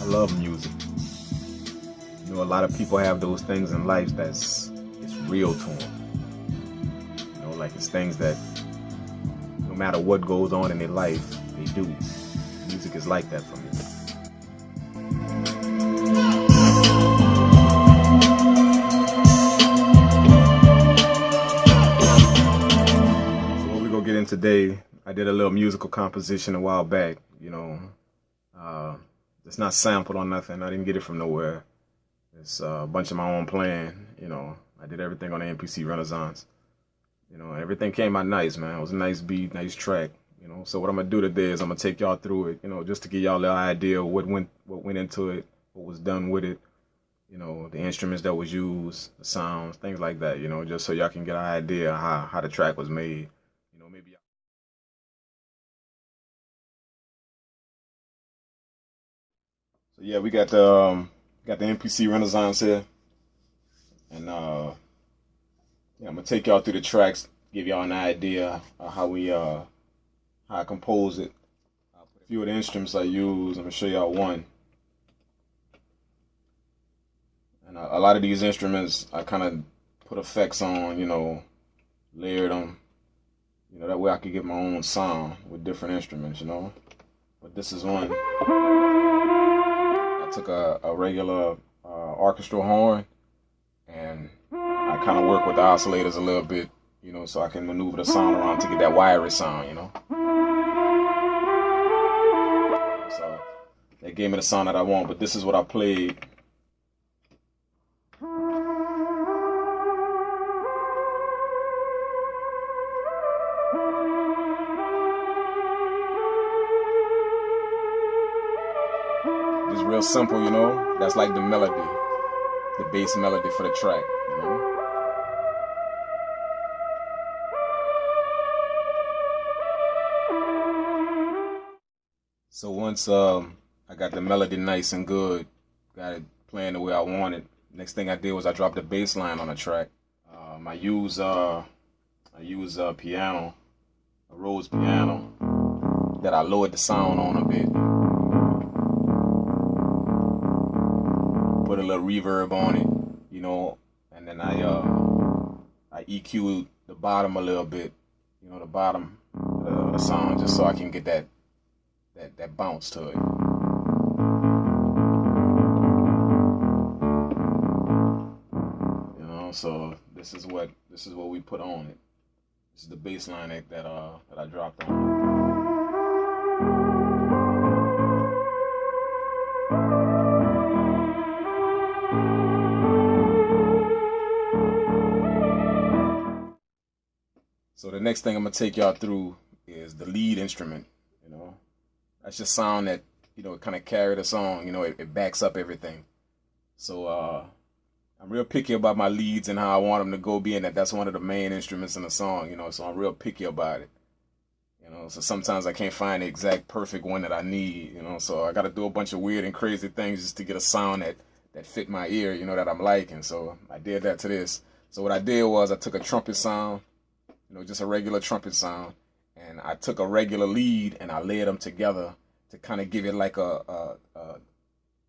love music. You know, a lot of people have those things in life it's real to them. You know, like it's things that no matter what goes on in their life, they do. Music is like that for me. So what we're gonna get in today, I did a little musical composition a while back, you know. It's not sampled or nothing. I didn't get it from nowhere. It's a bunch of my own playing, you know. I did everything on the MPC Renaissance. You know, everything came out nice, man. It was a nice beat, nice track, you know. So what I'm gonna do today is I'm gonna take y'all through it, you know, just to give y'all an idea of what went into it, what was done with it, you know, the instruments that was used, the sounds, things like that, you know, just so y'all can get an idea of how the track was made. You know, maybe. So yeah, we got the MPC Renaissance here, and yeah, I'm gonna take y'all through the tracks, give y'all an idea of how I compose it. A few of the instruments I use. I'm gonna show y'all one, and a lot of these instruments I kind of put effects on, you know, layered them, you know, that way I could get my own sound with different instruments, you know. But this is one. I took a regular orchestral horn, and I kind of work with the oscillators a little bit, you know, so I can maneuver the sound around to get that wiry sound, you know. So that gave me the sound that I want, but this is what I played. It's real simple, you know. That's like the melody, the bass melody for the track, you know. So once I got the melody nice and good, got it playing the way I wanted, next thing I did was I dropped the bass line on the track. I use a piano, a Rhodes piano, that I lowered the sound on a bit. Put a little reverb on it, you know, and then I EQ'd the bottom a little bit, you know, the bottom of the sound, just so I can get that bounce to it. You know, so this is what we put on it. This is the bass line that I dropped on it. So the next thing I'm gonna take y'all through is the lead instrument, you know. That's just sound that, you know, kind of carry the song, you know, it backs up everything. So I'm real picky about my leads and how I want them to go, being that that's one of the main instruments in the song, you know, so I'm real picky about it. You know, so sometimes I can't find the exact perfect one that I need, you know, so I gotta do a bunch of weird and crazy things just to get a sound that fit my ear, you know, that I'm liking. So I did that to this. So what I did was I took a trumpet sound, you know, just a regular trumpet sound, and I took a regular lead and I layered them together to kind of give it like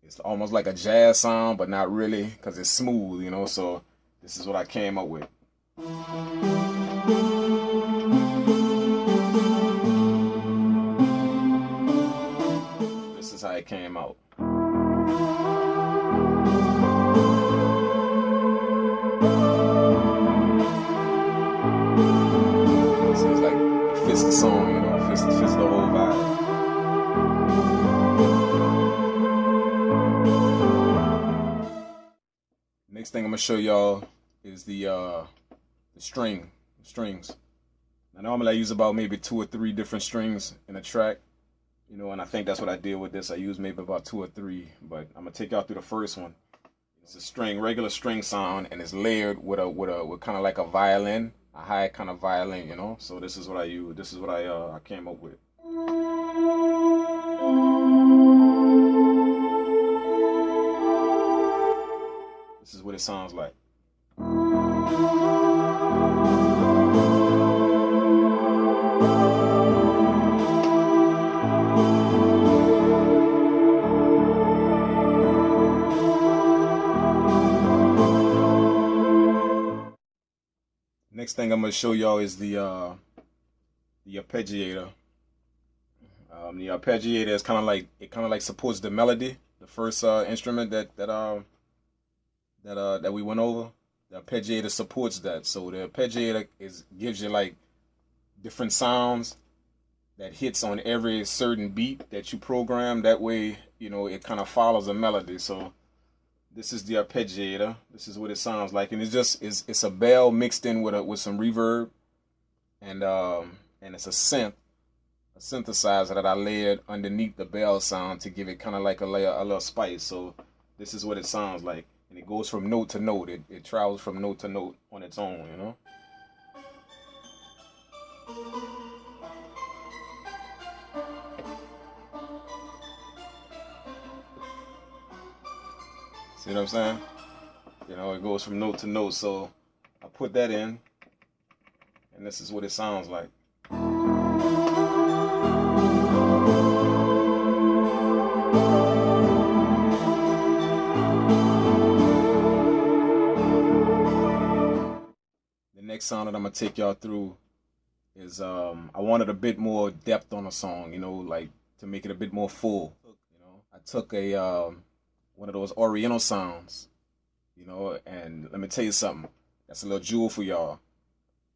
it's almost like a jazz sound, but not really, because it's smooth, you know. So this is what I came up with. This is how it came out. So it's like, it fits the song, you know, it fits the whole vibe. Next thing I'm gonna show y'all is the strings. Now normally I use about maybe 2 or 3 different strings in a track, you know, and I think that's what I did with this. I used maybe about 2 or 3, but I'm gonna take y'all through the first one. It's a regular string sound, and it's layered with kind of like a violin, a high kind of violin, you know. So this is what I use. This is what I came up with. This is what it sounds like. Next thing I'm gonna show y'all is the Arpeggiator. The Arpeggiator is kind of like supports the melody. The first instrument that we went over. The Arpeggiator supports that. So the Arpeggiator gives you like different sounds that hits on every certain beat that you program. That way, you know, it kind of follows a melody. So this is the Arpeggiator. This is what it sounds like, and it's a bell mixed in with some reverb, and it's a synthesizer that I layered underneath the bell sound to give it kind of like a little spice. So this is what it sounds like, and it goes from note to note. It travels from note to note on its own, you know. See what I'm saying? You know, it goes from note to note. So I put that in, and this is what it sounds like. The next sound that I'm gonna take y'all through is I wanted a bit more depth on a song, you know, like to make it a bit more full. You know, I took a one of those Oriental Sounds, you know, and let me tell you something. That's a little jewel for y'all.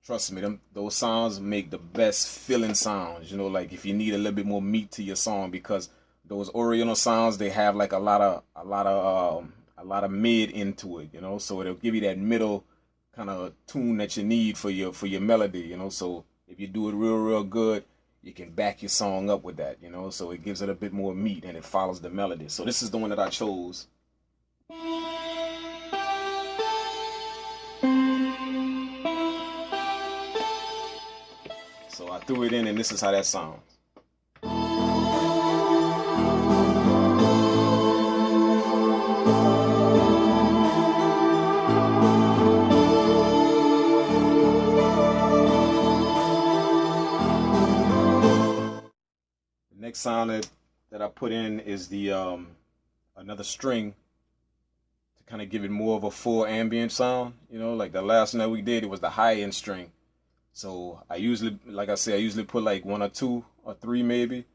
Trust me, those sounds make the best feeling sounds. You know, like if you need a little bit more meat to your song, because those Oriental Sounds, they have like a lot of mid into it. You know, so it'll give you that middle kind of tune that you need for your melody. You know, so if you do it real good, you can back your song up with that, you know, so it gives it a bit more meat and it follows the melody. So this is the one that I chose. So I threw it in, and this is how that sounds. Next sound that I put in is the another string to kind of give it more of a full ambient sound. You know, like the last one that we did, it was the high end string. So I usually, like I said, I usually put like 1 or 2 or 3 maybe,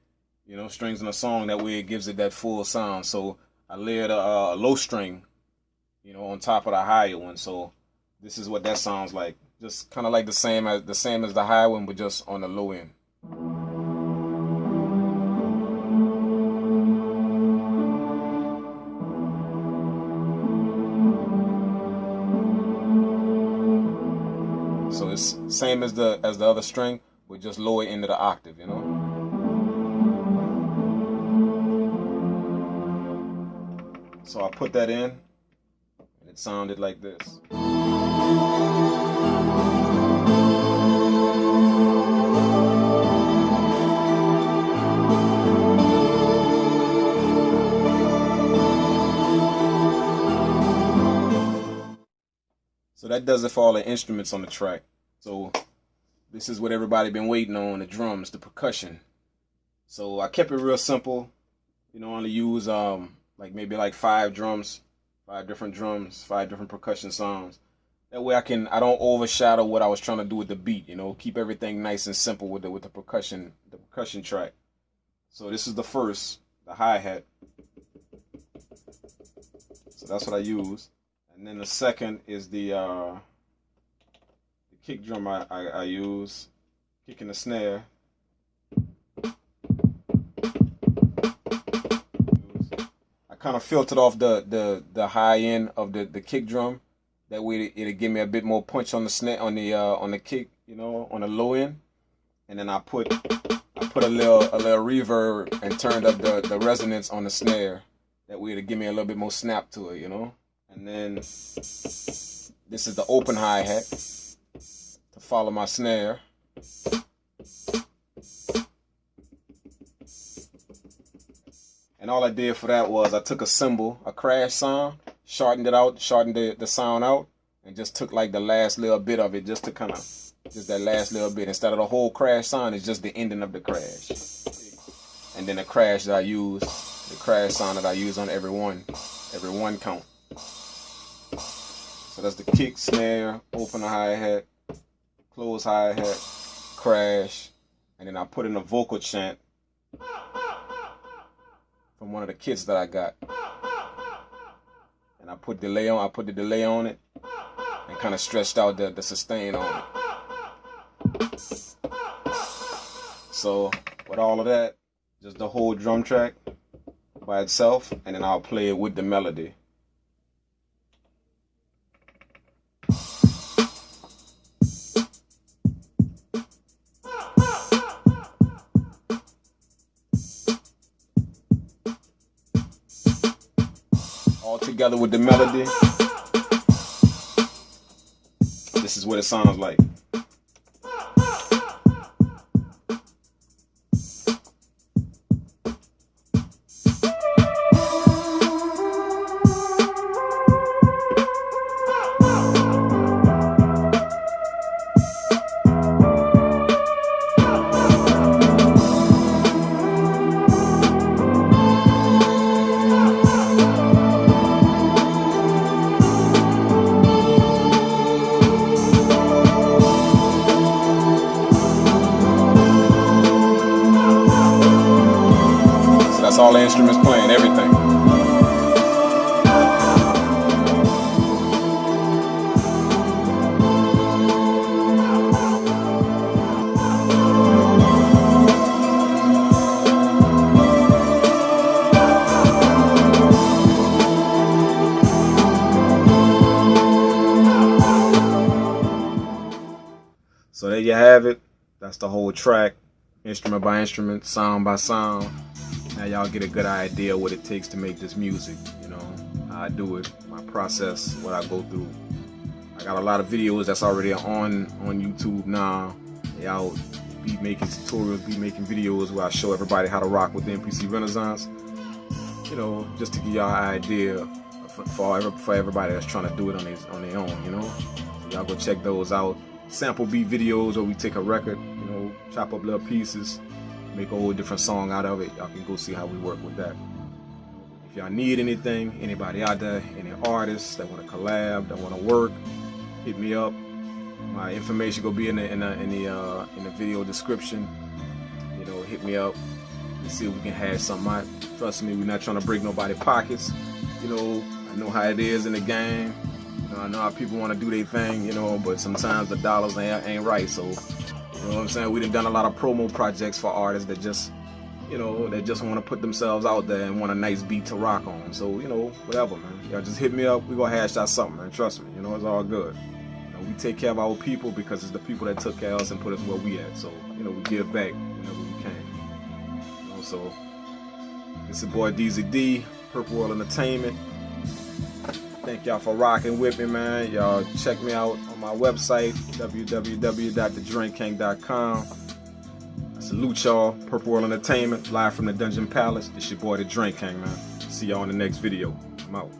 you know, strings in a song. That way it gives it that full sound. So I layered a low string, you know, on top of the higher one. So this is what that sounds like. Just kind of like the same as the high one, but just on the low end. So it's same as the other string, but just lower into the octave, you know. So I put that in, and it sounded like this. So that does it for all the instruments on the track. So this is what everybody been waiting on, the drums, the percussion. So I kept it real simple. You know, only use like maybe like 5 drums, 5 different drums, 5 different percussion sounds. That way I don't overshadow what I was trying to do with the beat, you know, keep everything nice and simple with the percussion track. So this is the first, the hi-hat. So that's what I use. And then the second is the kick drum I use, kick and the snare. I kind of filtered off the high end of the kick drum. That way it'll give me a bit more punch on the snare, on the kick, you know, on the low end. And then I put a little reverb and turned up the resonance on the snare. That way it'll give me a little bit more snap to it, you know. And then this is the open hi-hat to follow my snare. And all I did for that was I took a cymbal, a crash sound, shortened the sound out, and just took like the last little bit of it, just that last little bit. Instead of the whole crash sound, it's just the ending of the crash. And then the crash that I use, the crash sound that I use on every one count. So that's the kick, snare, open the hi-hat, close hi-hat, crash, and then I put in a vocal chant from one of the kits that I got. And I put the delay on it and kind of stretched out the sustain on it. So with all of that, just the whole drum track by itself, and then I'll play it with the melody. All together with the melody. This is what it sounds like. That's all the instruments playing, everything. So there you have it. That's the whole track, instrument by instrument, sound by sound. Now y'all get a good idea what it takes to make this music, you know, how I do it, my process, what I go through. I got a lot of videos that's already on YouTube now. Y'all beat making tutorials, beat making videos where I show everybody how to rock with the MPC Renaissance. You know, just to give y'all an idea for everybody that's trying to do it on their own, you know. So y'all go check those out. Sample beat videos where we take a record, you know, chop up little pieces, make a whole different song out of it. Y'all can go see how we work with that. If y'all need anything, anybody out there, any artists that want to collab, that want to work, hit me up. My information gonna be in the video description. You know, hit me up and see if we can hash something out. Trust me, we're not trying to break nobody's pockets. You know, I know how it is in the game. You know, I know how people want to do their thing. You know, but sometimes the dollars ain't right. So. You know what I'm saying? We done a lot of promo projects for artists that just, you know, that just want to put themselves out there and want a nice beat to rock on. So, you know, whatever, man. Y'all just hit me up. We gonna hash out something, man. Trust me. You know, it's all good. You know, we take care of our people because it's the people that took care of us and put us where we at. So, you know, we give back whenever we can. You know, so it's your boy DZD, PurpleWorld Entertainment. Thank y'all for rocking with me, man. Y'all check me out on my website, www.thedrankkang.com. I salute y'all, PurpleWorld Entertainment, live from the Dungeon Palace. It's your boy, the Drank Kang, man. See y'all in the next video. I'm out.